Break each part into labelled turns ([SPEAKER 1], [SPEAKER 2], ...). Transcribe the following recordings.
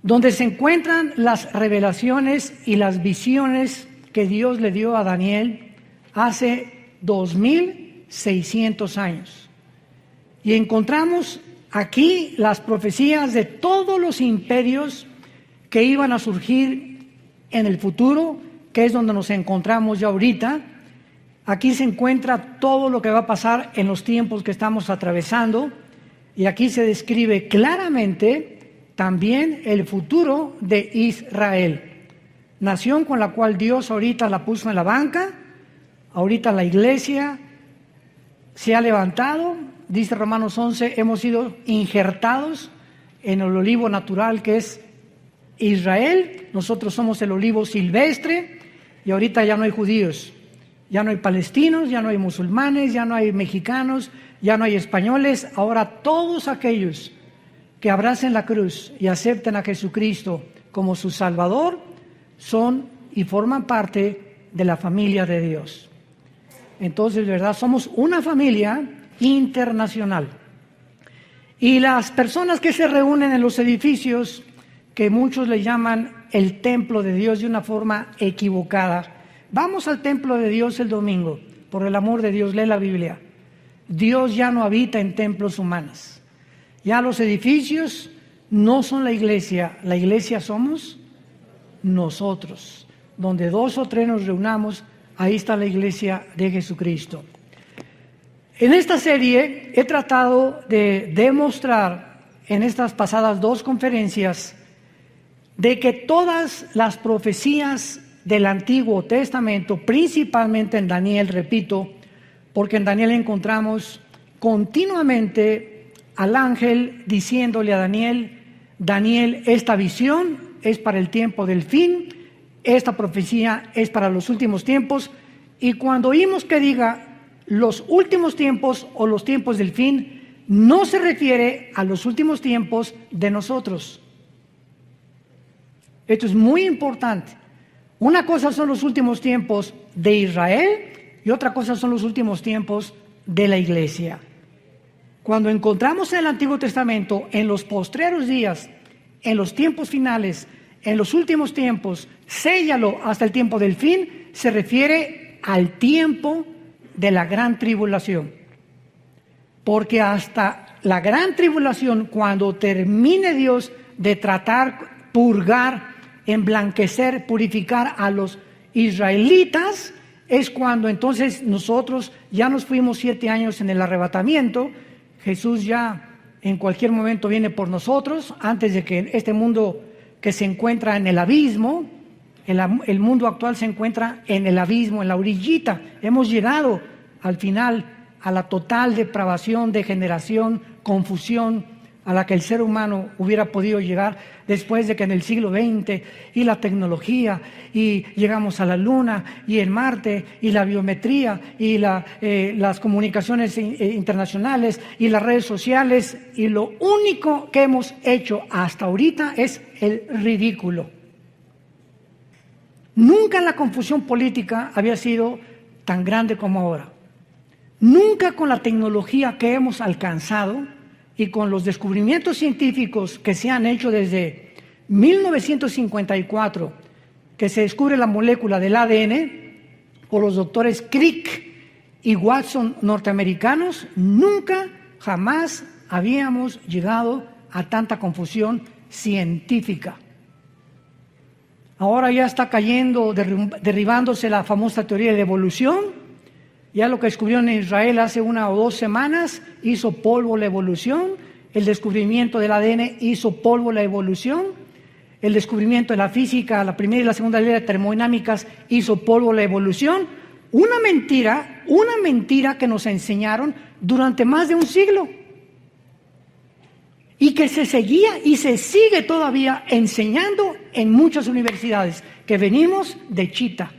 [SPEAKER 1] donde se encuentran las revelaciones y las visiones que Dios le dio a Daniel hace 2600 años. Y encontramos aquí las profecías de todos los imperios que iban a surgir en el futuro, que es donde nos encontramos ya ahorita. Aquí se encuentra todo lo que va a pasar en los tiempos que estamos atravesando, y aquí se describe claramente también el futuro de Israel, nación con la cual Dios ahorita la puso en la banca. Ahorita la iglesia se ha levantado, dice Romanos 11, hemos sido injertados en el olivo natural que es Israel. Nosotros somos el olivo silvestre, y ahorita ya no hay judíos, ya no hay palestinos, ya no hay musulmanes, ya no hay mexicanos, ya no hay españoles. Ahora todos aquellos que abracen la cruz y acepten a Jesucristo como su Salvador son y forman parte de la familia de Dios. Entonces, de verdad, somos una familia internacional. Y las personas que se reúnen en los edificios, que muchos le llaman el templo de Dios de una forma equivocada. Vamos al templo de Dios el domingo, por el amor de Dios, lee la Biblia. Dios ya no habita en templos humanos. Ya los edificios no son la iglesia somos nosotros. Donde 2 o 3 nos reunamos, ahí está la iglesia de Jesucristo. En esta serie he tratado de demostrar en estas pasadas 2 conferencias de que todas las profecías del Antiguo Testamento, principalmente en Daniel, repito, porque en Daniel encontramos continuamente al ángel diciéndole a Daniel: Daniel, esta visión es para el tiempo del fin, esta profecía es para los últimos tiempos. Y cuando oímos que diga los últimos tiempos o los tiempos del fin, no se refiere a los últimos tiempos de nosotros. Esto es muy importante. Una cosa son los últimos tiempos de Israel y otra cosa son los últimos tiempos de la iglesia. Cuando encontramos en el Antiguo Testamento, en los postreros días, en los tiempos finales, en los últimos tiempos, séllalo hasta el tiempo del fin, se refiere al tiempo de la gran tribulación. Porque hasta la gran tribulación, cuando termine Dios de tratar, purgar, emblanquecer, purificar a los israelitas, es cuando entonces nosotros ya nos fuimos 7 años en el arrebatamiento. Jesús ya en cualquier momento viene por nosotros, antes de que este mundo que se encuentra en el abismo, el mundo actual se encuentra en el abismo, en la orillita. Hemos llegado al final a la total depravación, degeneración, confusión a la que el ser humano hubiera podido llegar después de que en el siglo XX y la tecnología y llegamos a la Luna y en Marte y la biometría y las comunicaciones internacionales y las redes sociales, y lo único que hemos hecho hasta ahorita es el ridículo. Nunca la confusión política había sido tan grande como ahora. Nunca con la tecnología que hemos alcanzado y con los descubrimientos científicos que se han hecho desde 1954, que se descubre la molécula del ADN por los doctores Crick y Watson norteamericanos, nunca, jamás habíamos llegado a tanta confusión científica. Ahora ya está cayendo, derribándose la famosa teoría de la evolución. Ya lo que descubrieron en Israel hace 1 o 2 semanas hizo polvo la evolución. El descubrimiento del ADN hizo polvo la evolución. El descubrimiento de la física, la primera y la segunda ley de termodinámicas, hizo polvo la evolución. Una mentira que nos enseñaron durante más de un siglo. Y que se seguía y se sigue todavía enseñando en muchas universidades, que venimos de Chita,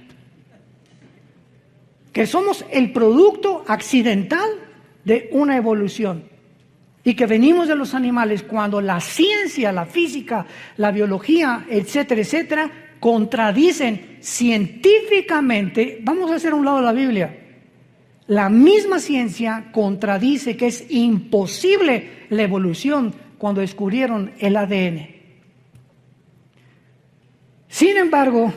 [SPEAKER 1] que somos el producto accidental de una evolución y que venimos de los animales, cuando la ciencia, la física, la biología, etcétera, etcétera, contradicen científicamente. Vamos a hacer a un lado la Biblia. La misma ciencia contradice que es imposible la evolución cuando descubrieron el ADN. Sin embargo,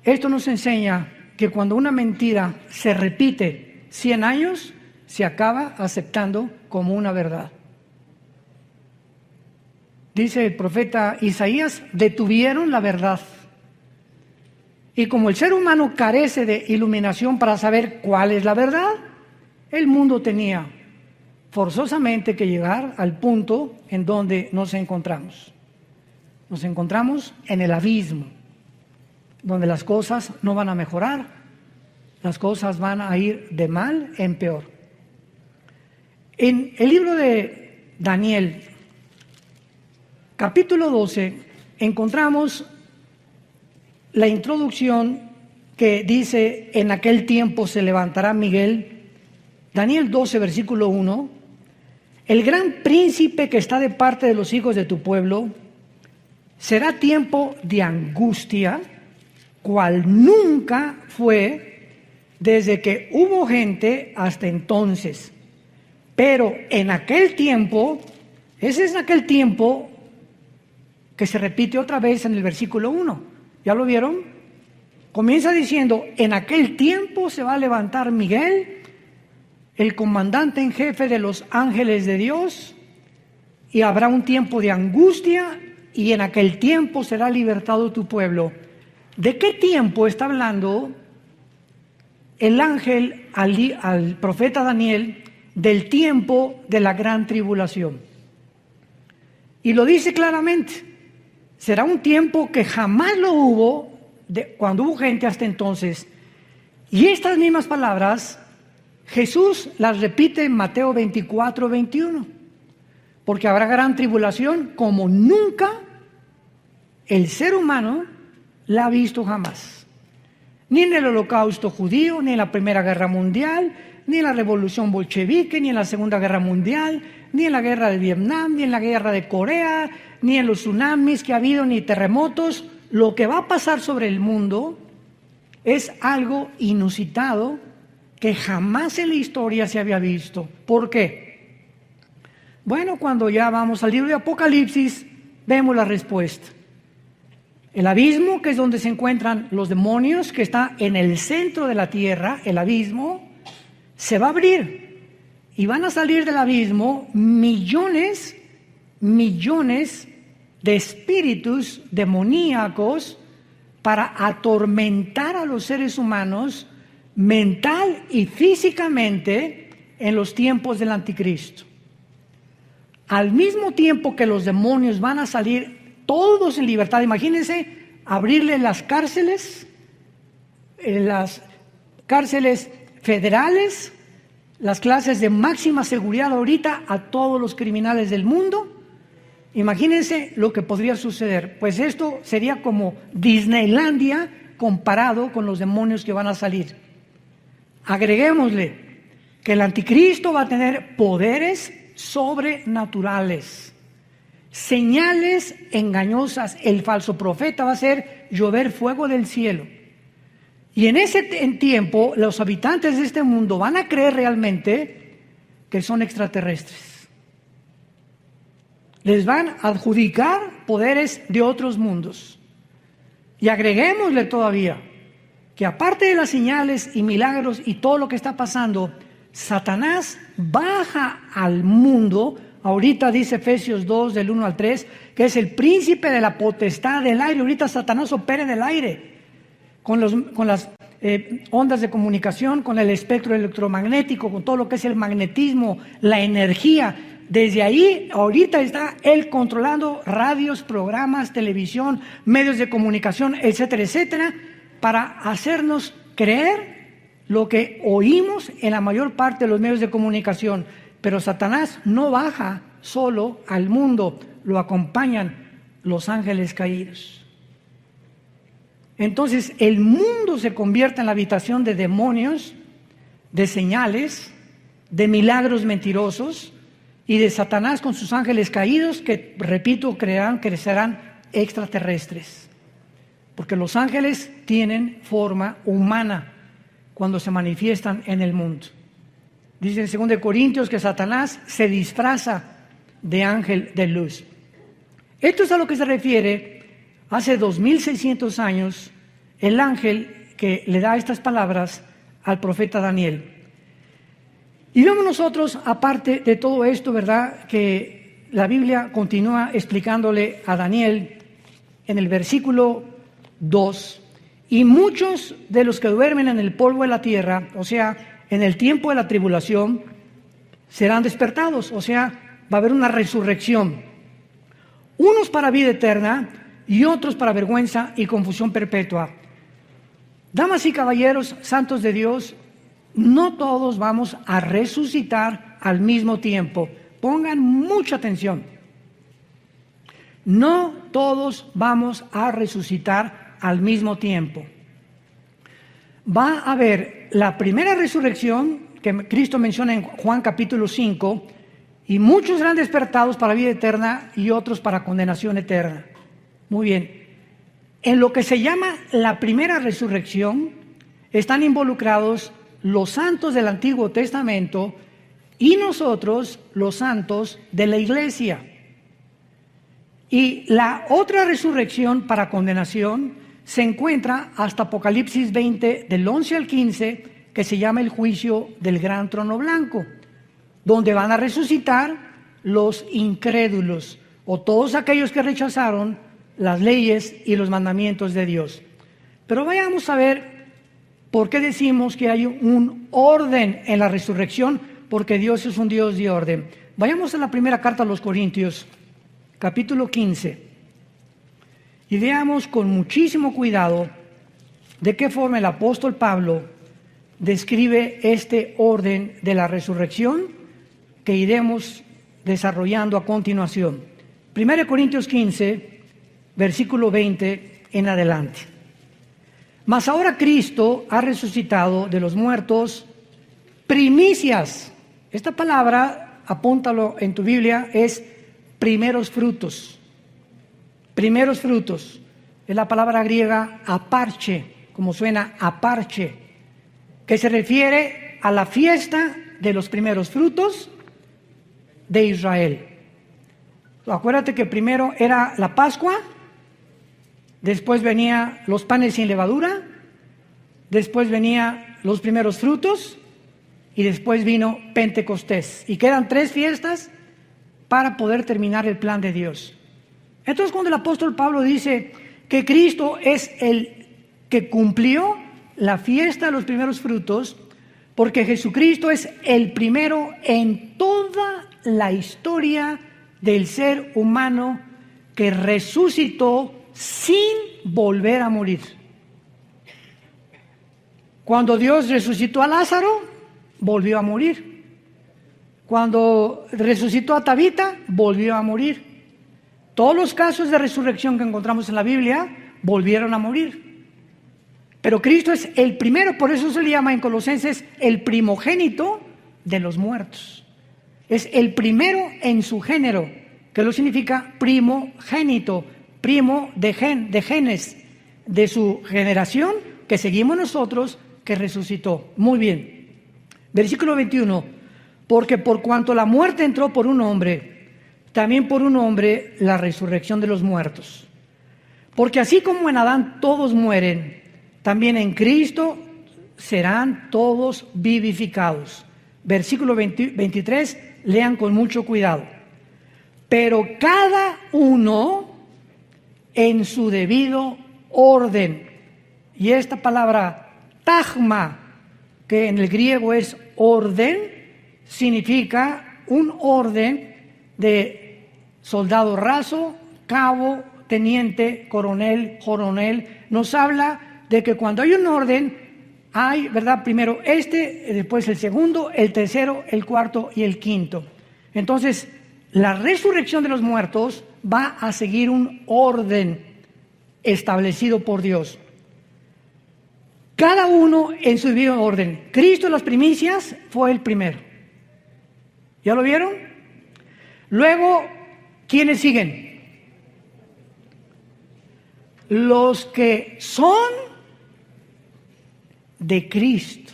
[SPEAKER 1] esto nos enseña que cuando una mentira se repite 100 años, se acaba aceptando como una verdad. Dice el profeta Isaías, detuvieron la verdad. Y como el ser humano carece de iluminación para saber cuál es la verdad, el mundo tenía forzosamente que llegar al punto en donde nos encontramos. Nos encontramos en el abismo, donde las cosas no van a mejorar, las cosas van a ir de mal en peor. En el libro de Daniel, capítulo 12, encontramos la introducción que dice, en aquel tiempo se levantará Miguel. Daniel 12, versículo 1, el gran príncipe que está de parte de los hijos de tu pueblo, será tiempo de angustia, cual nunca fue desde que hubo gente hasta entonces. Pero en aquel tiempo, ese es aquel tiempo que se repite otra vez en el versículo 1. ¿Ya lo vieron? Comienza diciendo, en aquel tiempo se va a levantar Miguel, el comandante en jefe de los ángeles de Dios, y habrá un tiempo de angustia, y en aquel tiempo será libertado tu pueblo. ¿De qué tiempo está hablando el ángel al profeta Daniel? Del tiempo de la gran tribulación. Y lo dice claramente. Será un tiempo que jamás lo hubo, cuando hubo gente hasta entonces. Y estas mismas palabras, Jesús las repite en Mateo 24, 21. Porque habrá gran tribulación como nunca el ser humano la ha visto jamás. Ni en el Holocausto judío, ni en la Primera Guerra Mundial, ni en la Revolución Bolchevique, ni en la Segunda Guerra Mundial, ni en la Guerra de Vietnam, ni en la Guerra de Corea, ni en los tsunamis que ha habido, ni terremotos. Lo que va a pasar sobre el mundo es algo inusitado que jamás en la historia se había visto. ¿Por qué? Bueno, cuando ya vamos al libro de Apocalipsis, vemos la respuesta. El abismo, que es donde se encuentran los demonios, que está en el centro de la tierra, el abismo, se va a abrir y van a salir del abismo millones de espíritus demoníacos para atormentar a los seres humanos mental y físicamente en los tiempos del anticristo. Al mismo tiempo que los demonios van a salir todos en libertad, imagínense abrirle las cárceles federales, las clases de máxima seguridad ahorita a todos los criminales del mundo. Imagínense lo que podría suceder. Pues esto sería como Disneylandia comparado con los demonios que van a salir. Agreguémosle que el anticristo va a tener poderes sobrenaturales, señales engañosas. El falso profeta va a hacer llover fuego del cielo. Y en ese tiempo los habitantes de este mundo van a creer realmente que son extraterrestres. Les van a adjudicar poderes de otros mundos. Y agreguémosle todavía que aparte de las señales y milagros y todo lo que está pasando, Satanás baja al mundo. Ahorita dice Efesios 2 del 1 al 3 que es el príncipe de la potestad del aire. Ahorita Satanás opera en el aire con las ondas de comunicación, con el espectro electromagnético, con todo lo que es el magnetismo, la energía. Desde ahí, ahorita está él controlando radios, programas, televisión, medios de comunicación, etcétera, etcétera, para hacernos creer lo que oímos en la mayor parte de los medios de comunicación. Pero Satanás no baja solo al mundo, lo acompañan los ángeles caídos. Entonces el mundo se convierte en la habitación de demonios, de señales, de milagros mentirosos y de Satanás con sus ángeles caídos que, repito, creerán que serán extraterrestres. Porque los ángeles tienen forma humana cuando se manifiestan en el mundo. Dice en 2 Corintios que Satanás se disfraza de ángel de luz. Esto es a lo que se refiere hace 2600 años, el ángel que le da estas palabras al profeta Daniel. Y vemos nosotros, aparte de todo esto, ¿verdad?, que la Biblia continúa explicándole a Daniel en el versículo 2, y muchos de los que duermen en el polvo de la tierra, o sea, en el tiempo de la tribulación, serán despertados, o sea, va a haber una resurrección. Unos para vida eterna y otros para vergüenza y confusión perpetua. Damas y caballeros, santos de Dios, no todos vamos a resucitar al mismo tiempo. Pongan mucha atención. No todos vamos a resucitar al mismo tiempo. Va a haber la primera resurrección que Cristo menciona en Juan capítulo 5, y muchos serán despertados para vida eterna y otros para condenación eterna. Muy bien. En lo que se llama la primera resurrección están involucrados los santos del Antiguo Testamento y nosotros, los santos de la iglesia. Y la otra resurrección para condenación se encuentra hasta Apocalipsis 20, del 11 al 15, que se llama el juicio del gran trono blanco, donde van a resucitar los incrédulos o todos aquellos que rechazaron las leyes y los mandamientos de Dios. Pero vayamos a ver por qué decimos que hay un orden en la resurrección, porque Dios es un Dios de orden. Vayamos a la primera carta a los Corintios, capítulo 15, y veamos con muchísimo cuidado de qué forma el apóstol Pablo describe este orden de la resurrección que iremos desarrollando a continuación. 1 Corintios 15, versículo 20 en adelante. Mas ahora Cristo ha resucitado de los muertos, primicias. Esta palabra, apúntalo en tu Biblia, es primeros frutos. Primeros frutos. Es la palabra griega aparche, como suena aparche, que se refiere a la fiesta de los primeros frutos de Israel. Acuérdate que primero era la Pascua, después venía los panes sin levadura, después venía los primeros frutos y después vino Pentecostés. Y quedan 3 fiestas para poder terminar el plan de Dios. Entonces, cuando el apóstol Pablo dice que Cristo es el que cumplió la fiesta de los primeros frutos, porque Jesucristo es el primero en toda la historia del ser humano que resucitó sin volver a morir. Cuando Dios resucitó a Lázaro, volvió a morir. Cuando resucitó a Tabita, volvió a morir. Todos los casos de resurrección que encontramos en la Biblia volvieron a morir. Pero Cristo es el primero, por eso se le llama en Colosenses el primogénito de los muertos. Es el primero en su género, que lo significa primogénito, primo de genes, de su generación que seguimos nosotros, que resucitó. Muy bien. Versículo 21. Porque por cuanto la muerte entró por un hombre, también por un hombre la resurrección de los muertos. Porque así como en Adán todos mueren, también en Cristo serán todos vivificados. Versículo 23, lean con mucho cuidado. Pero cada uno en su debido orden. Y esta palabra tagma, que en el griego es orden, significa un orden de soldado raso, cabo, teniente, coronel, nos habla de que cuando hay un orden, hay, ¿verdad? Primero después el segundo, el tercero, el cuarto y el quinto. Entonces, la resurrección de los muertos va a seguir un orden establecido por Dios. Cada uno en su debido orden. Cristo en las primicias fue el primero. ¿Ya lo vieron? Luego, ¿quiénes siguen? Los que son de Cristo.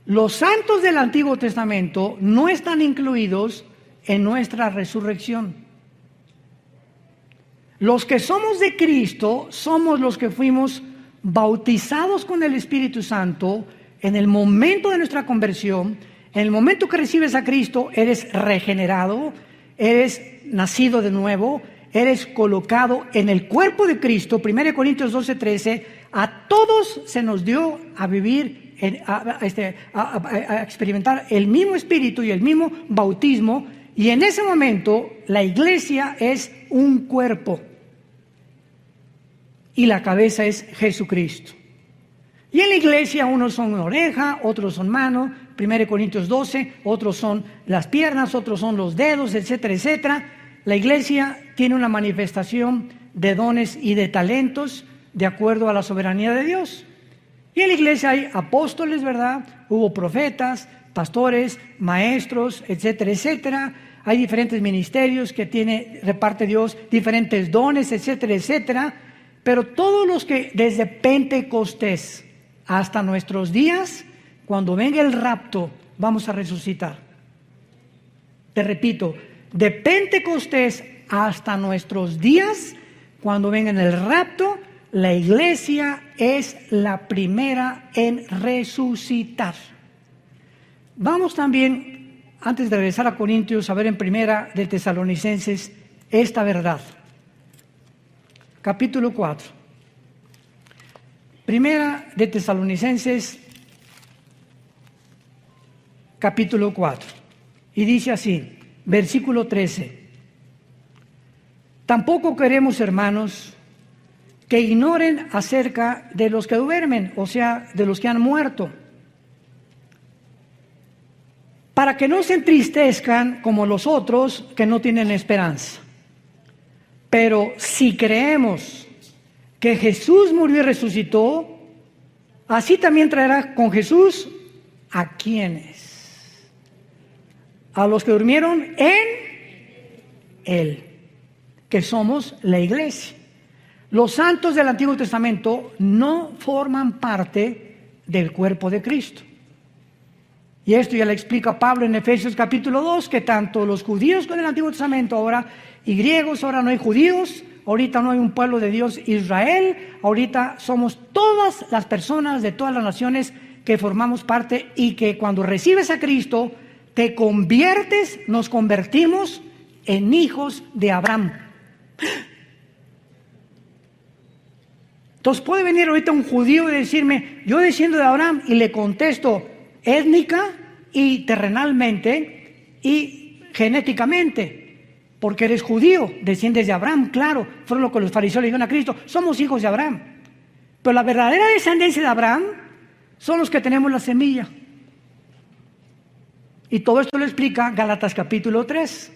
[SPEAKER 1] Los santos del Antiguo Testamento no están incluidos en nuestra resurrección. Los que somos de Cristo somos los que fuimos bautizados con el Espíritu Santo en el momento de nuestra conversión. En el momento que recibes a Cristo, eres regenerado, eres nacido de nuevo, eres colocado en el cuerpo de Cristo. 1 Corintios 12:13, a todos se nos dio a vivir, a experimentar el mismo Espíritu y el mismo bautismo, y en ese momento la iglesia es un cuerpo y la cabeza es Jesucristo. Y en la iglesia unos son una oreja, otros son mano, 1 Corintios 12, otros son las piernas, otros son los dedos, etcétera, etcétera. La iglesia tiene una manifestación de dones y de talentos de acuerdo a la soberanía de Dios. Y en la iglesia hay apóstoles, ¿verdad? Hubo profetas, pastores, maestros, etcétera, etcétera. Hay diferentes ministerios que reparte Dios, diferentes dones, etcétera, etcétera. Pero todos los que desde Pentecostés hasta nuestros días, cuando venga el rapto, vamos a resucitar. Te repito, de Pentecostés hasta nuestros días, cuando venga el rapto, la iglesia es la primera en resucitar. Vamos también, antes de regresar a Corintios, a ver en Primera de Tesalonicenses esta verdad. Capítulo 4. Primera de Tesalonicenses, capítulo 4. Y dice así, versículo 13. Tampoco queremos, hermanos, que ignoren acerca de los que duermen, o sea, de los que han muerto, para que no se entristezcan como los otros que no tienen esperanza. Pero si creemos que Jesús murió y resucitó, así también traerá con Jesús ¿a quiénes? A los que durmieron en Él, que somos la iglesia. Los santos del Antiguo Testamento no forman parte del cuerpo de Cristo. Y esto ya le explica Pablo en Efesios capítulo 2, que tanto los judíos con el Antiguo Testamento ahora y griegos, ahora no hay judíos, ahorita no hay un pueblo de Dios Israel, ahorita somos todas las personas de todas las naciones que formamos parte, y que cuando recibes a Cristo te conviertes, nos convertimos en hijos de Abraham. Entonces puede venir ahorita un judío y decirme, yo desciendo de Abraham, y le contesto étnica y terrenalmente y genéticamente, porque eres judío, desciendes de Abraham, claro, fueron lo que los fariseos le dijeron a Cristo, somos hijos de Abraham. Pero la verdadera descendencia de Abraham son los que tenemos la semilla. Y todo esto lo explica Gálatas capítulo 3.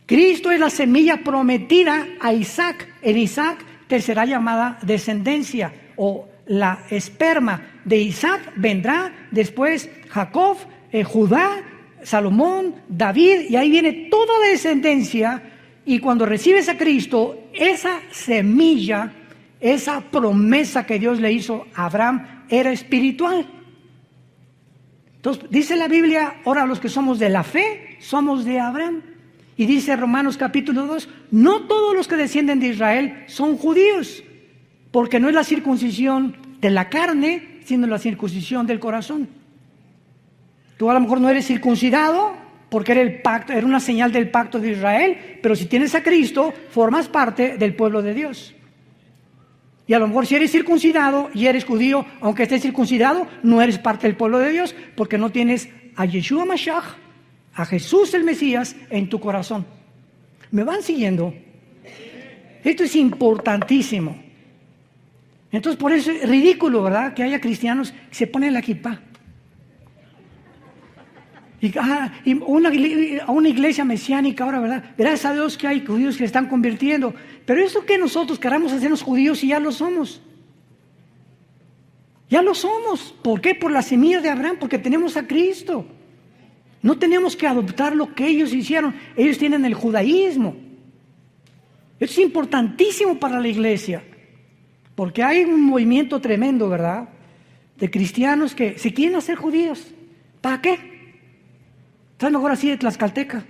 [SPEAKER 1] Cristo es la semilla prometida a Isaac. En Isaac te será llamada descendencia o la esperma. De Isaac vendrá después Jacob, Judá, Salomón, David, y ahí viene toda la descendencia. Y cuando recibes a Cristo, esa semilla, esa promesa que Dios le hizo a Abraham era espiritual. Entonces dice la Biblia, ahora los que somos de la fe, somos de Abraham. Y dice Romanos capítulo 2, no todos los que descienden de Israel son judíos, porque no es la circuncisión de la carne, sino la circuncisión del corazón. Tú a lo mejor no eres circuncidado porque era el pacto, era una señal del pacto de Israel, pero si tienes a Cristo, formas parte del pueblo de Dios. Y a lo mejor si eres circuncidado y eres judío, aunque estés circuncidado, no eres parte del pueblo de Dios, porque no tienes a Yeshua Mashiach, a Jesús el Mesías, en tu corazón. ¿Me van siguiendo? Esto es importantísimo. Entonces por eso es ridículo, ¿verdad?, que haya cristianos que se ponen la kipá. Y a una iglesia mesiánica ahora, ¿verdad? Gracias a Dios que hay judíos que se están convirtiendo. Pero eso que nosotros queramos hacernos judíos y ya lo somos. Ya lo somos. ¿Por qué? Por la semilla de Abraham, porque tenemos a Cristo. No tenemos que adoptar lo que ellos hicieron. Ellos tienen el judaísmo. Eso es importantísimo para la iglesia. Porque hay un movimiento tremendo, ¿verdad?, de cristianos que se quieren hacer judíos. ¿Para qué? Estás mejor así de tlaxcalteca.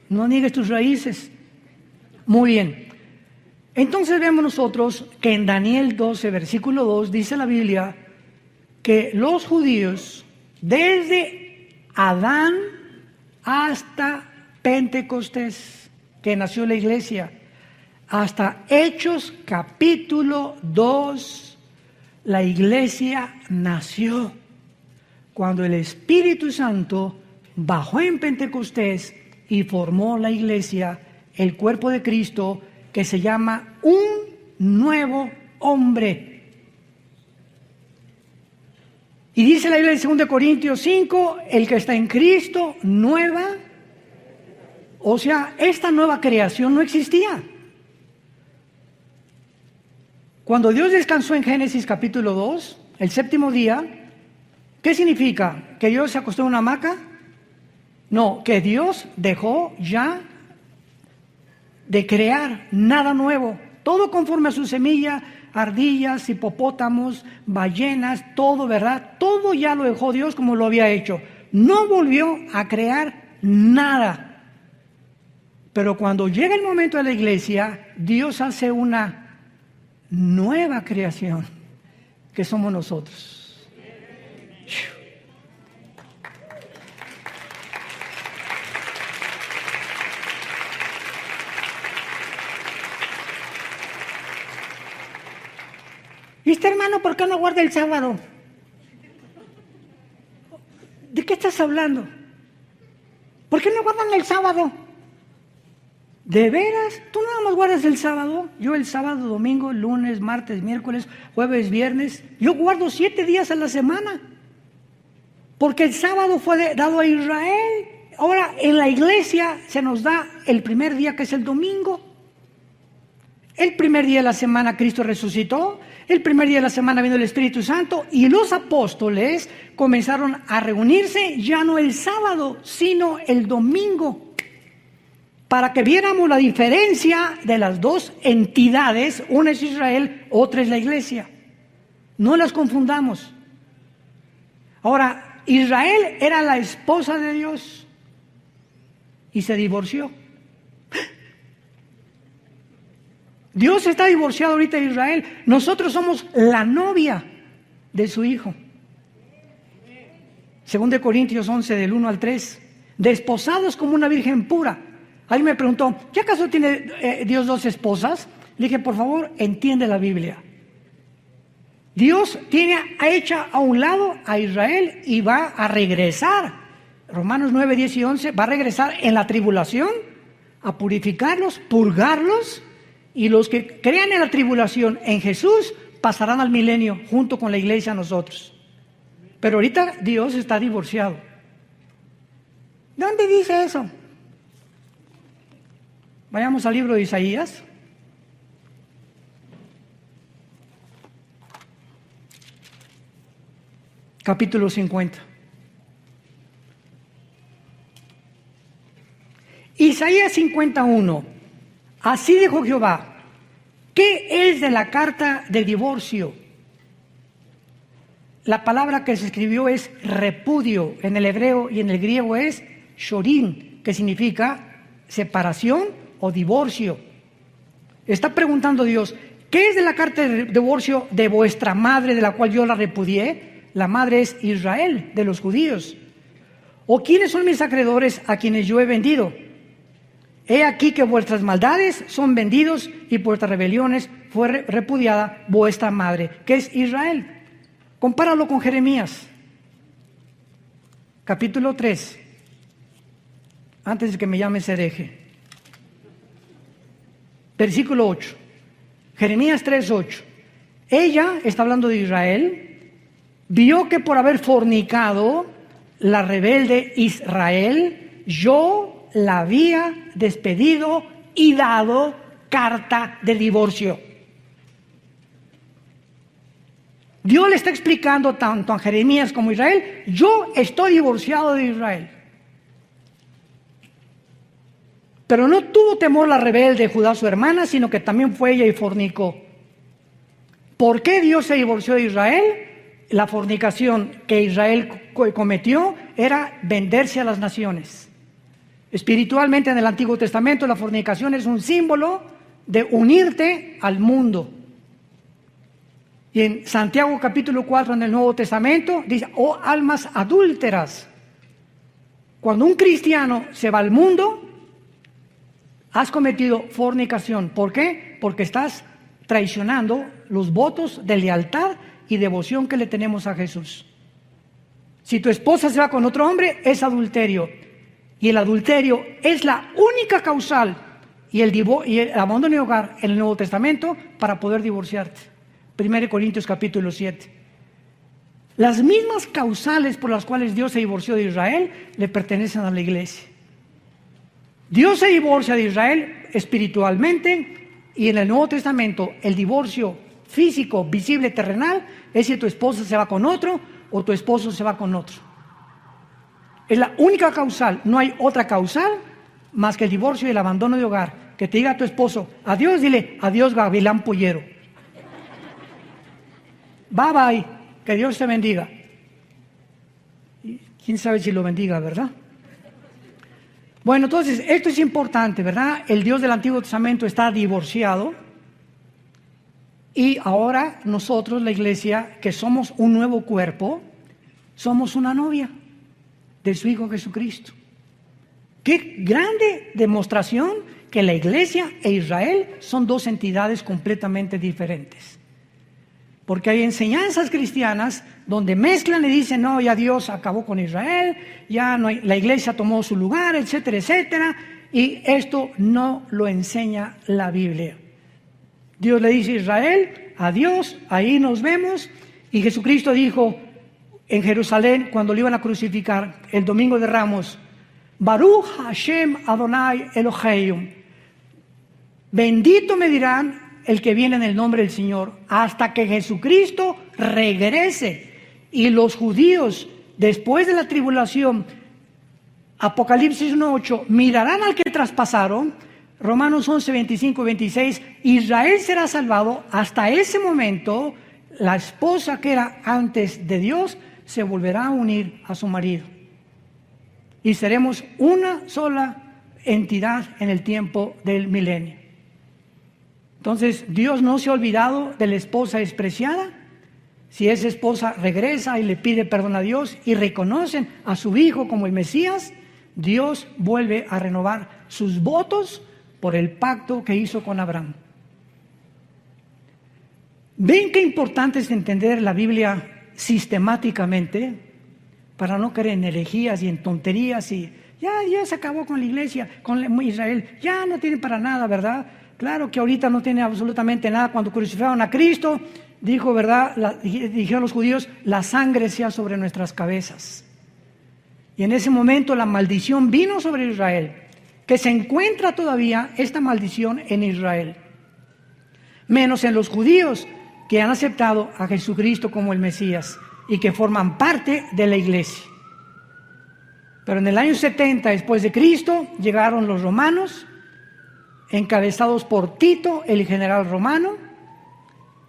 [SPEAKER 1] No niegues tus raíces. Muy bien. Entonces vemos nosotros que en Daniel 12, versículo 2, dice la Biblia que los judíos, desde Adán hasta Pentecostés, que nació la iglesia, hasta Hechos capítulo 2, la iglesia nació cuando el Espíritu Santo bajó en Pentecostés y formó la iglesia, el cuerpo de Cristo, que se llama un nuevo hombre. Y dice la Biblia en 2 Corintios 5, el que está en Cristo, nueva. O sea, esta nueva creación no existía. Cuando Dios descansó en Génesis capítulo 2, el séptimo día, ¿qué significa? ¿Que Dios se acostó en una hamaca? No, que Dios dejó ya de crear nada nuevo, todo conforme a su semilla, ardillas, hipopótamos, ballenas, todo, ¿verdad? Todo ya lo dejó Dios como lo había hecho. No volvió a crear nada. Pero cuando llega el momento de la iglesia, Dios hace una nueva creación, que somos nosotros. ¿Viste, hermano, por qué no guarda el sábado? ¿De qué estás hablando? ¿Por qué no guardan el sábado? ¿De veras? ¿Tú nada más guardas el sábado? Yo el sábado, domingo, lunes, martes, miércoles, jueves, viernes. Yo guardo 7 días a la semana. Porque el sábado fue dado a Israel. Ahora en la iglesia se nos da el primer día, que es el domingo. El primer día de la semana Cristo resucitó. El primer día de la semana vino el Espíritu Santo y los apóstoles comenzaron a reunirse ya no el sábado, sino el domingo, para que viéramos la diferencia de las dos entidades. Una es Israel, otra es la iglesia. No las confundamos. Ahora, Israel era la esposa de Dios y se divorció. Dios está divorciado ahorita de Israel. Nosotros somos la novia de su Hijo. 2 Corintios 11, del 1 al 3. Desposados como una virgen pura. Alguien me preguntó, ¿qué acaso tiene Dios 2 esposas? Le dije, por favor, entiende la Biblia. Dios ha hecho a un lado a Israel y va a regresar. Romanos 9, 10 y 11, va a regresar en la tribulación a purificarlos, purgarlos. Y los que crean en la tribulación en Jesús pasarán al milenio junto con la iglesia nosotros. Pero ahorita Dios está divorciado. ¿Dónde dice eso? Vayamos al libro de Isaías. Capítulo 50. Isaías 51. Así dijo Jehová, ¿qué es de la carta de divorcio? La palabra que se escribió es repudio en el hebreo y en el griego es shorin, que significa separación o divorcio. Está preguntando Dios, ¿qué es de la carta de divorcio de vuestra madre, de la cual yo la repudié? La madre es Israel, de los judíos. ¿O quiénes son mis acreedores a quienes yo he vendido? He aquí que vuestras maldades son vendidos y por vuestras rebeliones fue repudiada vuestra madre, que es Israel. Compáralo con Jeremías, capítulo 3, antes de que me llames hereje. Versículo 8. Jeremías 3, 8. Ella, está hablando de Israel, vio que por haber fornicado la rebelde Israel, yo la había despedido y dado carta de divorcio. Dios le está explicando tanto a Jeremías como a Israel, yo estoy divorciado de Israel. Pero no tuvo temor la rebelde Judá, su hermana, sino que también fue ella y fornicó. ¿Por qué Dios se divorció de Israel? La fornicación que Israel cometió era venderse a las naciones. Espiritualmente, en el Antiguo Testamento, la fornicación es un símbolo de unirte al mundo. Y en Santiago capítulo 4 en el Nuevo Testamento dice, oh almas adúlteras. Cuando un cristiano se va al mundo, has cometido fornicación. ¿Por qué? Porque estás traicionando los votos de lealtad y devoción que le tenemos a Jesús. Si tu esposa se va con otro hombre, es adulterio. Y el adulterio es la única causal y el abandono de hogar en el Nuevo Testamento para poder divorciarte. 1 Corintios capítulo 7. Las mismas causales por las cuales Dios se divorció de Israel le pertenecen a la iglesia. Dios se divorcia de Israel espiritualmente y en el Nuevo Testamento el divorcio físico, visible, terrenal es si tu esposa se va con otro o tu esposo se va con otro. Es la única causal, no hay otra causal más que el divorcio y el abandono de hogar. Que te diga a tu esposo, adiós, dile, adiós gavilán pollero. Bye bye, que Dios te bendiga. Y quién sabe si lo bendiga, ¿verdad? Bueno, entonces, esto es importante, ¿verdad? El Dios del Antiguo Testamento está divorciado y ahora nosotros, la iglesia, que somos un nuevo cuerpo, somos una novia de su Hijo Jesucristo. Qué grande demostración que la iglesia e Israel son dos entidades completamente diferentes. Porque hay enseñanzas cristianas donde mezclan y dicen, no, ya Dios acabó con Israel, ya no hay, la iglesia tomó su lugar, etcétera, etcétera. Y esto no lo enseña la Biblia. Dios le dice a Israel, adiós, ahí nos vemos. Y Jesucristo dijo en Jerusalén, cuando lo iban a crucificar, el domingo de Ramos, Baruch Hashem Adonai Elohim. Bendito me dirán el que viene en el nombre del Señor, hasta que Jesucristo regrese. Y los judíos, después de la tribulación, Apocalipsis 1:8, mirarán al que traspasaron, Romanos 11, 25 y 26, Israel será salvado. Hasta ese momento, la esposa que era antes de Dios, se volverá a unir a su marido. Y seremos una sola entidad en el tiempo del milenio. Entonces, Dios no se ha olvidado de la esposa despreciada. Si esa esposa regresa y le pide perdón a Dios y reconocen a su hijo como el Mesías, Dios vuelve a renovar sus votos por el pacto que hizo con Abraham. ¿Ven qué importante es entender la Biblia sistemáticamente para no caer en herejías y en tonterías y ya se acabó con la iglesia, con Israel, ya no tiene para nada, ¿verdad? Claro que ahorita no tiene absolutamente nada. Cuando crucificaron a Cristo, dijo, ¿verdad? Dijeron los judíos, la sangre sea sobre nuestras cabezas. Y en ese momento la maldición vino sobre Israel, que se encuentra todavía esta maldición en Israel. Menos en los judíos que han aceptado a Jesucristo como el Mesías y que forman parte de la iglesia. Pero en el año 70 después de Cristo llegaron los romanos, encabezados por Tito, el general romano,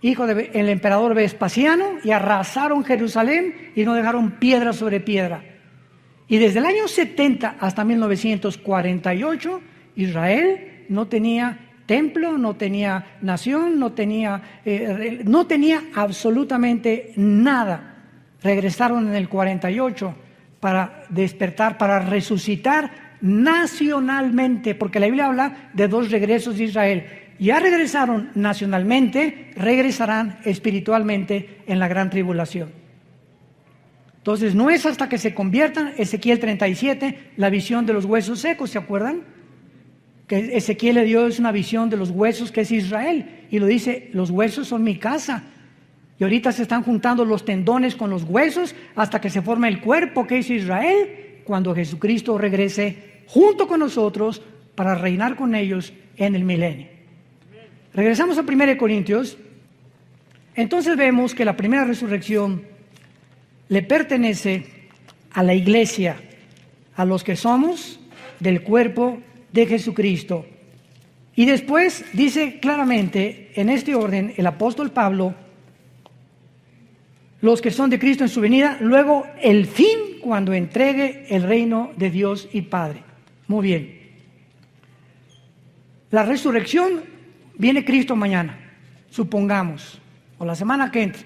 [SPEAKER 1] hijo del emperador Vespasiano, y arrasaron Jerusalén y no dejaron piedra sobre piedra. Y desde el año 70 hasta 1948, Israel no tenía templo, no tenía nación, no tenía absolutamente nada. Regresaron en el 48 para despertar, para resucitar nacionalmente, porque la Biblia habla de dos regresos de Israel. Ya regresaron nacionalmente, regresarán espiritualmente en la gran tribulación. Entonces no es hasta que se conviertan, Ezequiel 37, la visión de los huesos secos, ¿se acuerdan? Que Ezequiel le dio es una visión de los huesos que es Israel, y lo dice, los huesos son mi casa. Y ahorita se están juntando los tendones con los huesos hasta que se forme el cuerpo que es Israel, cuando Jesucristo regrese junto con nosotros para reinar con ellos en el milenio. Regresamos a 1 Corintios. Entonces vemos que la primera resurrección le pertenece a la iglesia, a los que somos del cuerpo de Jesucristo. Y después dice claramente, en este orden, el apóstol Pablo, los que son de Cristo en su venida, luego el fin cuando entregue el reino de Dios y Padre. Muy bien. La resurrección, viene Cristo mañana, supongamos, o la semana que entra,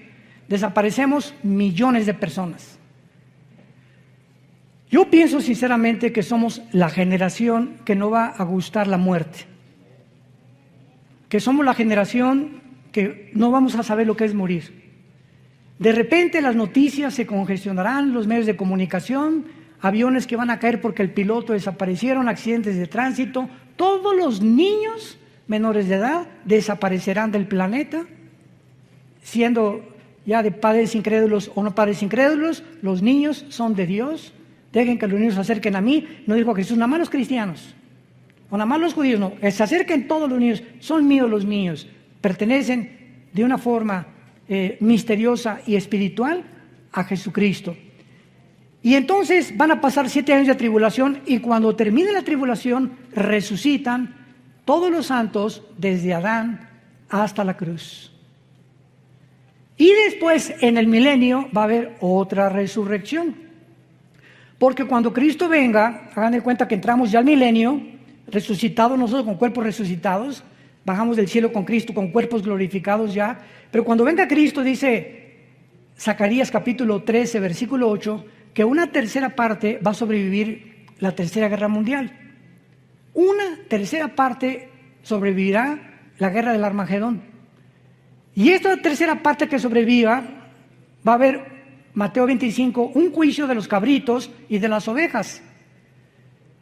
[SPEAKER 1] desaparecemos millones de personas. Yo pienso sinceramente que somos la generación que no va a gustar la muerte, que somos la generación que no vamos a saber lo que es morir. De repente las noticias se congestionarán, los medios de comunicación, aviones que van a caer porque el piloto desaparecieron, accidentes de tránsito, todos los niños menores de edad desaparecerán del planeta, siendo ya de padres incrédulos o no padres incrédulos. Los niños son de Dios. Dejen que los niños se acerquen a mí. No dijo Jesús, nada más los cristianos, o nada más los judíos, no. Que se acerquen todos los niños. Son míos los niños. Pertenecen de una forma misteriosa y espiritual a Jesucristo. Y entonces van a pasar 7 años de tribulación, y cuando termine la tribulación resucitan todos los santos desde Adán hasta la cruz. Y después en el milenio va a haber otra resurrección. Porque cuando Cristo venga, hagan de cuenta que entramos ya al milenio, resucitados nosotros con cuerpos resucitados, bajamos del cielo con Cristo con cuerpos glorificados ya. Pero cuando venga Cristo, dice Zacarías capítulo 13, versículo 8, que una tercera parte va a sobrevivir la tercera guerra mundial. Una tercera parte sobrevivirá la guerra del Armagedón. Y esta tercera parte que sobreviva, va a haber, Mateo 25, un juicio de los cabritos y de las ovejas.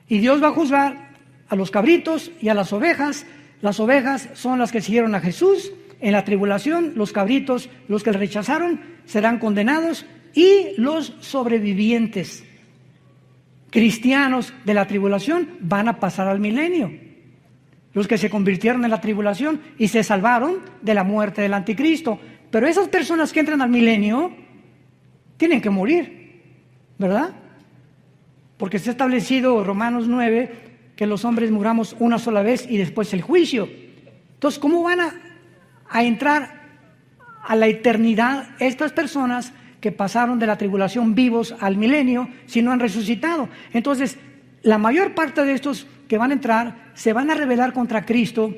[SPEAKER 1] Y Dios va a juzgar a los cabritos y a las ovejas. Las ovejas son las que siguieron a Jesús en la tribulación. Los cabritos, los que le rechazaron, serán condenados. Y los sobrevivientes cristianos de la tribulación van a pasar al milenio. Los que se convirtieron en la tribulación y se salvaron de la muerte del anticristo. Pero esas personas que entran al milenio tienen que morir, ¿verdad? Porque está establecido Romanos 9 que los hombres muramos una sola vez y después el juicio. Entonces, ¿cómo van a entrar a la eternidad estas personas que pasaron de la tribulación vivos al milenio si no han resucitado? Entonces, la mayor parte de estos que van a entrar se van a rebelar contra Cristo,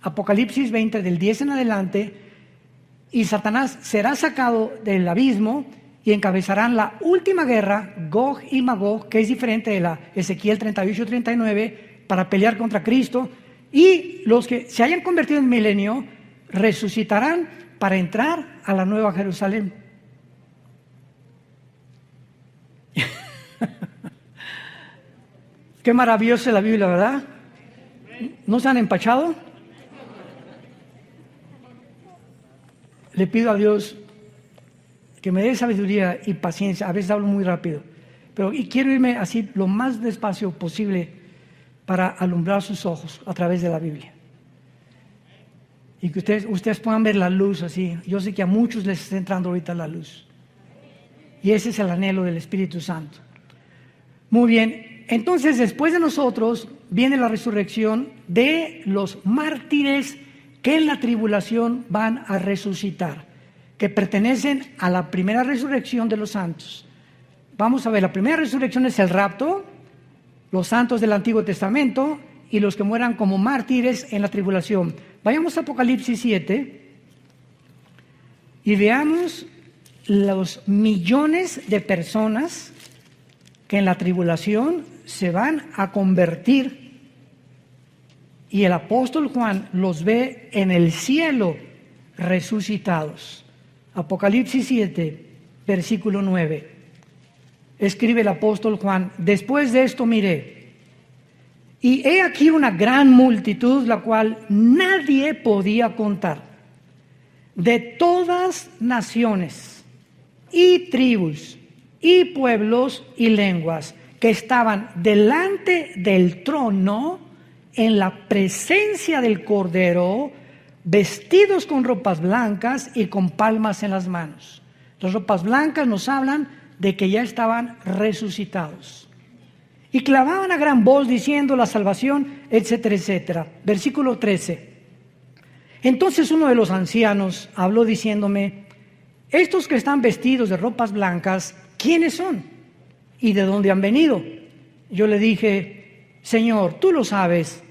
[SPEAKER 1] Apocalipsis 20, del 10 en adelante, y Satanás será sacado del abismo y encabezarán la última guerra, Gog y Magog, que es diferente de la Ezequiel 38-39, para pelear contra Cristo. Y los que se hayan convertido en milenio resucitarán para entrar a la nueva Jerusalén. Qué maravillosa es la Biblia, ¿verdad? ¿No se han empachado? Le pido a Dios que me dé sabiduría y paciencia. A veces hablo muy rápido, pero quiero irme así lo más despacio posible para alumbrar sus ojos a través de la Biblia. Y que ustedes puedan ver la luz así. Yo sé que a muchos les está entrando ahorita la luz. Y ese es el anhelo del Espíritu Santo. Muy bien, entonces después de nosotros viene la resurrección de los mártires que en la tribulación van a resucitar, que pertenecen a la primera resurrección de los santos. Vamos a ver, la primera resurrección es el rapto, los santos del Antiguo Testamento y los que mueran como mártires en la tribulación. Vayamos a Apocalipsis 7 y veamos los millones de personas que en la tribulación se van a convertir, y el apóstol Juan los ve en el cielo resucitados. Apocalipsis 7, versículo 9. Escribe el apóstol Juan: después de esto miré, y he aquí una gran multitud, la cual nadie podía contar, de todas naciones y tribus y pueblos y lenguas, que estaban delante del trono en la presencia del Cordero, vestidos con ropas blancas y con palmas en las manos. Las ropas blancas nos hablan de que ya estaban resucitados. Y clamaban a gran voz diciendo: la salvación, etcétera, etcétera. Versículo 13. Entonces uno de los ancianos habló diciéndome: estos que están vestidos de ropas blancas, ¿quiénes son? ¿Y de dónde han venido? Yo le dije: Señor, tú lo sabes.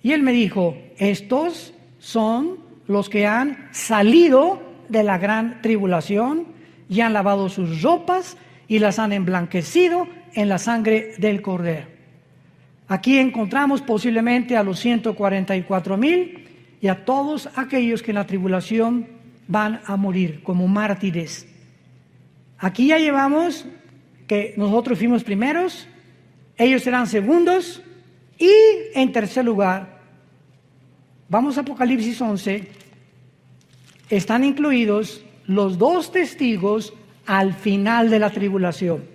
[SPEAKER 1] Y él me dijo, estos son los que han salido de la gran tribulación y han lavado sus ropas y las han emblanquecido en la sangre del Cordero. Aquí encontramos posiblemente a los 144,000 y a todos aquellos que en la tribulación van a morir como mártires. Aquí ya llevamos que nosotros fuimos primeros, ellos serán segundos y en tercer lugar, vamos a Apocalipsis 11, están incluidos los 2 testigos al final de la tribulación.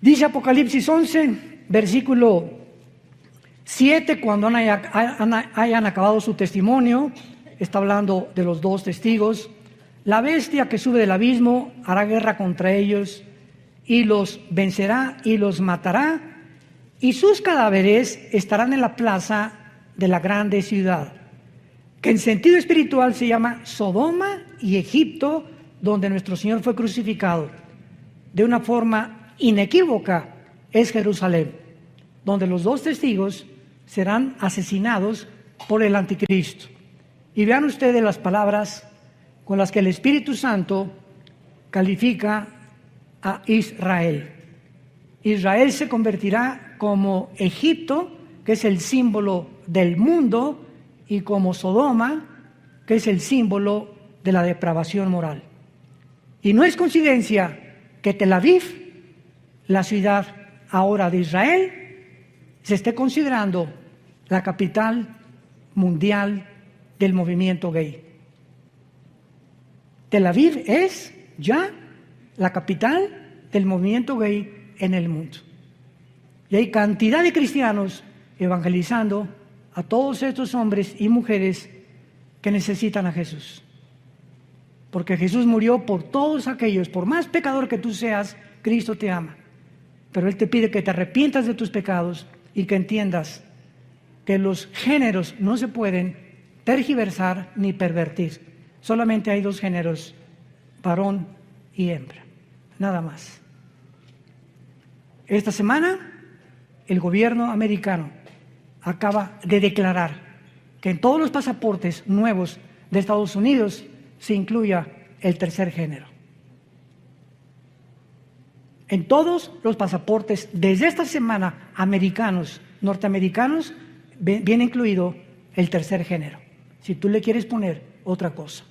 [SPEAKER 1] Dice Apocalipsis 11, versículo 7, cuando hayan acabado su testimonio, está hablando de los 2 testigos, la bestia que sube del abismo hará guerra contra ellos y los vencerá y los matará, y sus cadáveres estarán en la plaza de la grande ciudad, que en sentido espiritual se llama Sodoma y Egipto, donde nuestro Señor fue crucificado. De una forma inequívoca es Jerusalén, donde los 2 testigos serán asesinados por el anticristo. Y vean ustedes las palabras con las que el Espíritu Santo califica a Israel. Israel se convertirá como Egipto, que es el símbolo del mundo, y como Sodoma, que es el símbolo de la depravación moral. Y no es coincidencia que Tel Aviv, la ciudad ahora de Israel, se esté considerando la capital mundial del movimiento gay. Tel Aviv es ya la capital del movimiento gay en el mundo. Y hay cantidad de cristianos evangelizando a todos estos hombres y mujeres que necesitan a Jesús. Porque Jesús murió por todos aquellos, por más pecador que tú seas, Cristo te ama. Pero Él te pide que te arrepientas de tus pecados y que entiendas que los géneros no se pueden tergiversar ni pervertir. Solamente hay 2 géneros, varón y hembra, nada más. Esta semana, el gobierno americano acaba de declarar que en todos los pasaportes nuevos de Estados Unidos se incluya el tercer género. En todos los pasaportes, desde esta semana, americanos, norteamericanos, viene incluido el tercer género. Si tú le quieres poner otra cosa.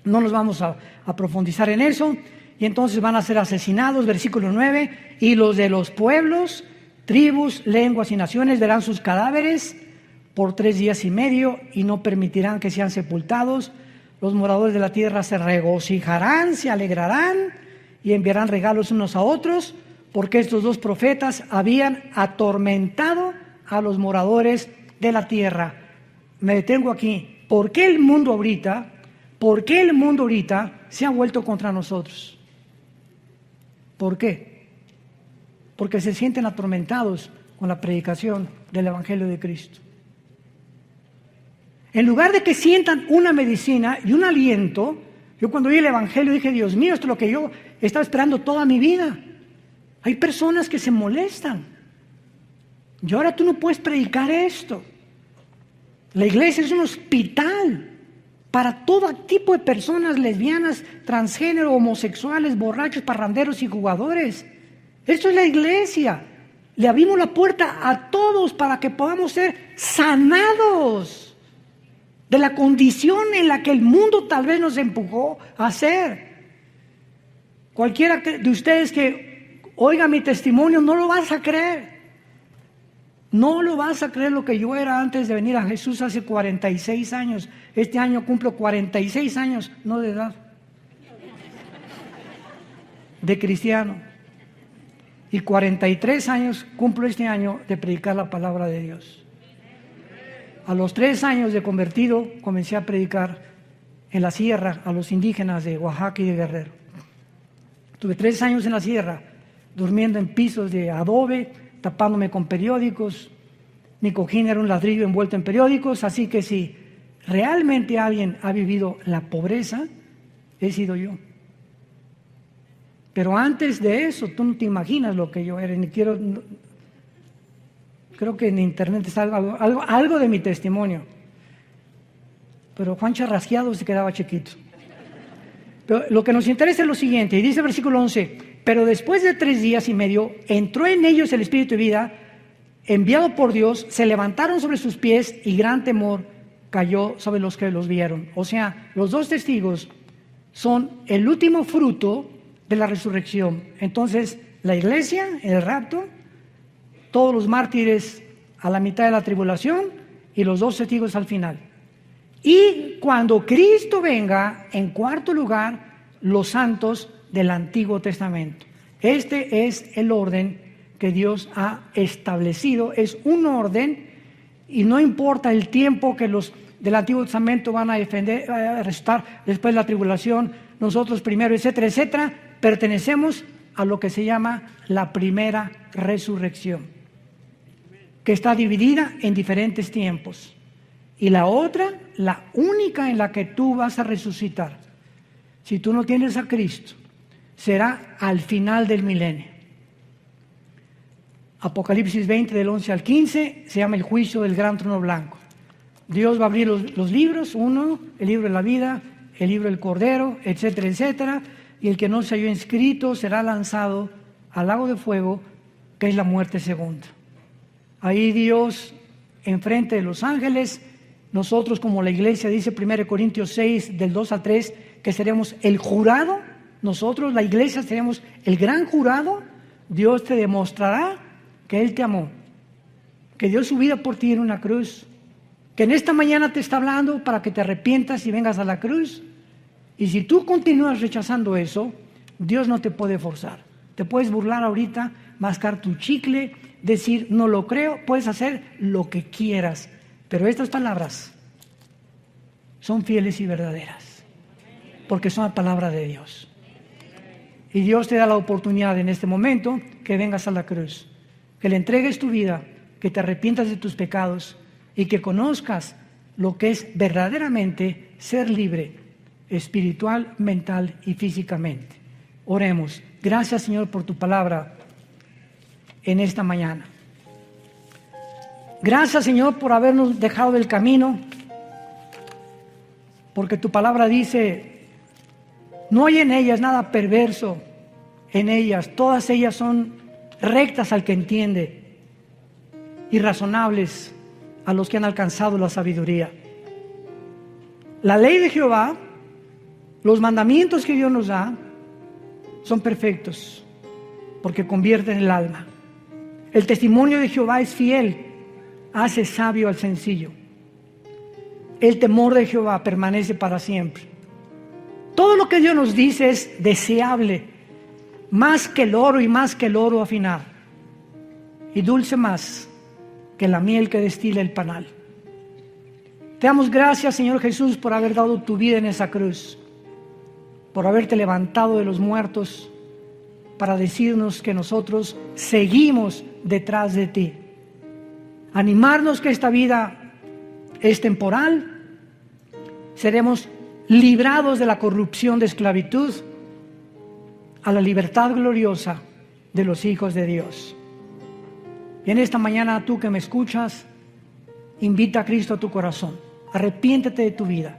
[SPEAKER 1] No nos vamos a profundizar en eso. Y entonces van a ser asesinados, versículo 9, y los de los pueblos, tribus, lenguas y naciones verán sus cadáveres por 3 días y medio y no permitirán que sean sepultados. Los moradores de la tierra se regocijarán, se alegrarán y enviarán regalos unos a otros, porque estos 2 profetas habían atormentado a los moradores de la tierra. Me detengo aquí. ¿Por qué el mundo ahorita se ha vuelto contra nosotros? ¿Por qué? Porque se sienten atormentados con la predicación del Evangelio de Cristo. En lugar de que sientan una medicina y un aliento, yo cuando oí el Evangelio dije, Dios mío, esto es lo que yo estaba esperando toda mi vida. Hay personas que se molestan. Y ahora tú no puedes predicar esto. La iglesia es un hospital para todo tipo de personas, lesbianas, transgénero, homosexuales, borrachos, parranderos y jugadores. Esto es la iglesia. Le abrimos la puerta a todos para que podamos ser sanados de la condición en la que el mundo tal vez nos empujó a ser. Cualquiera de ustedes que oiga mi testimonio no lo vas a creer. No lo vas a creer lo que yo era antes de venir a Jesús hace 46 años. Este año cumplo 46 años, no de edad, de cristiano. Y 43 años cumplo este año de predicar la palabra de Dios. A los 3 años de convertido comencé a predicar en la sierra a los indígenas de Oaxaca y de Guerrero. Tuve 3 años en la sierra, durmiendo en pisos de adobe, tapándome con periódicos. Mi cojín era un ladrillo envuelto en periódicos, así que si realmente alguien ha vivido la pobreza, he sido yo. Pero antes de eso, tú no te imaginas lo que yo era. Ni quiero, creo que en internet está algo de mi testimonio. Pero Juan Charrasqueado se quedaba chiquito. Pero lo que nos interesa es lo siguiente, y dice el versículo 11, pero después de 3 días y medio, entró en ellos el Espíritu de vida, enviado por Dios, se levantaron sobre sus pies y gran temor cayó sobre los que los vieron. O sea, los 2 testigos son el último fruto de la resurrección. Entonces, la iglesia, el rapto, todos los mártires a la mitad de la tribulación y los 2 testigos al final. Y cuando Cristo venga, en cuarto lugar, los santos del Antiguo Testamento. Este es el orden que Dios ha establecido. Es un orden y no importa el tiempo que los del Antiguo Testamento van a resucitar después de la tribulación, nosotros primero, etcétera, etcétera, pertenecemos a lo que se llama la primera resurrección, que está dividida en diferentes tiempos. Y la otra, la única en la que tú vas a resucitar, si tú no tienes a Cristo, será al final del milenio. Apocalipsis 20 del 11 al 15 se llama el juicio del gran trono blanco. Dios va a abrir los libros, uno, el libro de la vida, el libro del Cordero, etcétera, etcétera, y el que no se halló inscrito será lanzado al lago de fuego, que es la muerte segunda. Ahí Dios, enfrente de los ángeles, nosotros como la iglesia, dice 1 Corintios 6, del 2 al 3, que seremos el jurado, nosotros, la iglesia, seremos el gran jurado. Dios te demostrará que Él te amó, que dio su vida por ti en una cruz, que en esta mañana te está hablando para que te arrepientas y vengas a la cruz. Y si tú continúas rechazando eso, Dios no te puede forzar. Te puedes burlar ahorita, mascar tu chicle, decir no lo creo, puedes hacer lo que quieras, pero estas palabras son fieles y verdaderas, porque son la palabra de Dios. Y Dios te da la oportunidad en este momento que vengas a la cruz, que le entregues tu vida, que te arrepientas de tus pecados y que conozcas lo que es verdaderamente ser libre, espiritual, mental y físicamente. Oremos. Gracias, Señor, por tu palabra en esta mañana. Gracias, Señor, por habernos dejado del camino, porque tu palabra dice, no hay en ellas nada perverso, en ellas, todas ellas son rectas al que entiende y razonables a los que han alcanzado la sabiduría. La ley de Jehová, los mandamientos que Dios nos da, son perfectos, porque convierten el alma. El testimonio de Jehová es fiel, hace sabio al sencillo. El temor de Jehová permanece para siempre. Todo lo que Dios nos dice es deseable, más que el oro y más que el oro afinado, y dulce más que la miel que destila el panal. Te damos gracias, Señor Jesús, por haber dado tu vida en esa cruz, por haberte levantado de los muertos para decirnos que nosotros seguimos detrás de ti. Animarnos que esta vida es temporal, seremos librados de la corrupción de esclavitud a la libertad gloriosa de los hijos de Dios. Y en esta mañana, tú que me escuchas, invita a Cristo a tu corazón. Arrepiéntete de tu vida.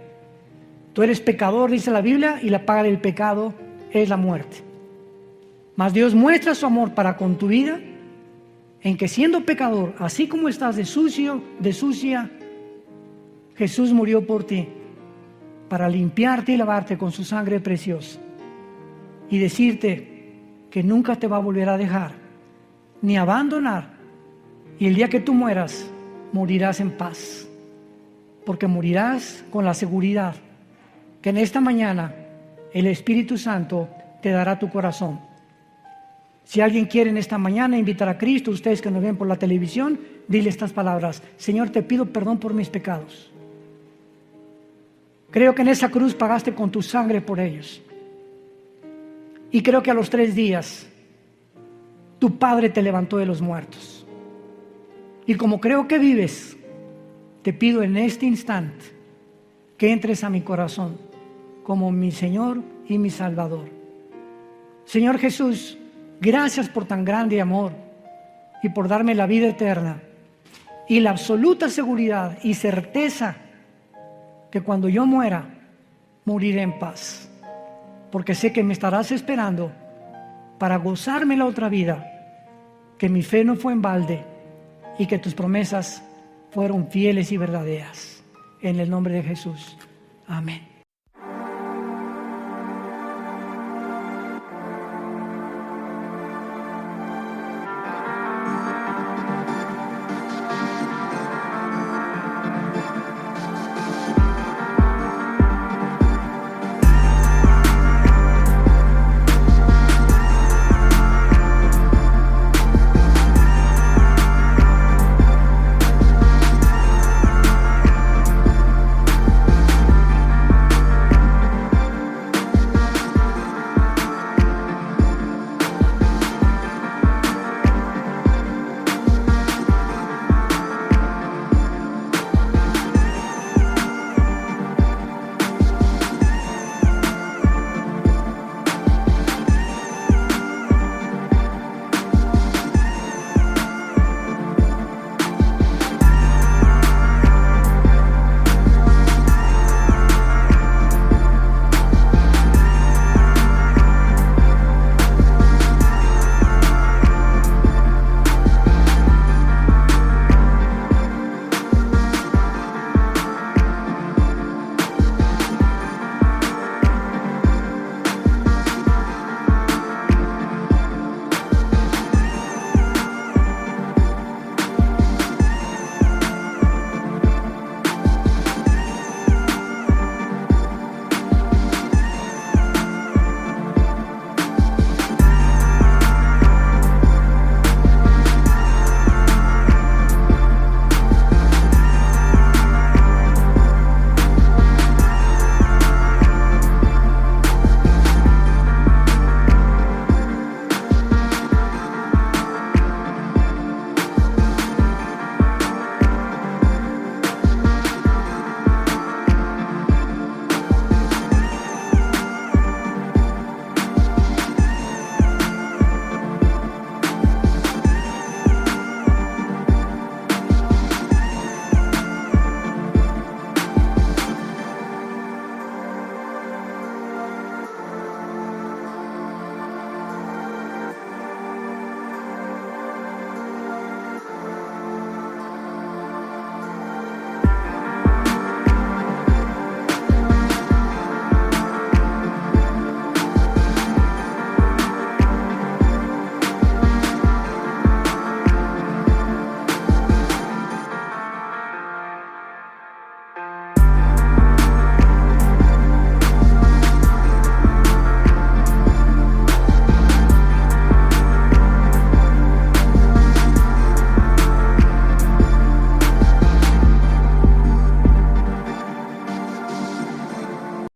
[SPEAKER 1] Tú eres pecador, dice la Biblia, y la paga del pecado es la muerte. Mas Dios muestra su amor para con tu vida en que, siendo pecador, así como estás de sucio, de sucia, Jesús murió por ti para limpiarte y lavarte con su sangre preciosa y decirte que nunca te va a volver a dejar ni abandonar, y el día que tú mueras, morirás en paz, porque morirás con la seguridad que en esta mañana el Espíritu Santo te dará tu corazón. Si alguien quiere en esta mañana invitar a Cristo, ustedes que nos ven por la televisión, dile estas palabras: Señor, te pido perdón por mis pecados. Creo que en esa cruz pagaste con tu sangre por ellos. Y creo que a los 3 días tu Padre te levantó de los muertos. Y como creo que vives, te pido en este instante que entres a mi corazón como mi Señor y mi Salvador. Señor Jesús, gracias por tan grande amor y por darme la vida eterna y la absoluta seguridad y certeza que cuando yo muera, moriré en paz, porque sé que me estarás esperando para gozarme la otra vida, que mi fe no fue en balde y que tus promesas fueron fieles y verdaderas. En el nombre de Jesús. Amén.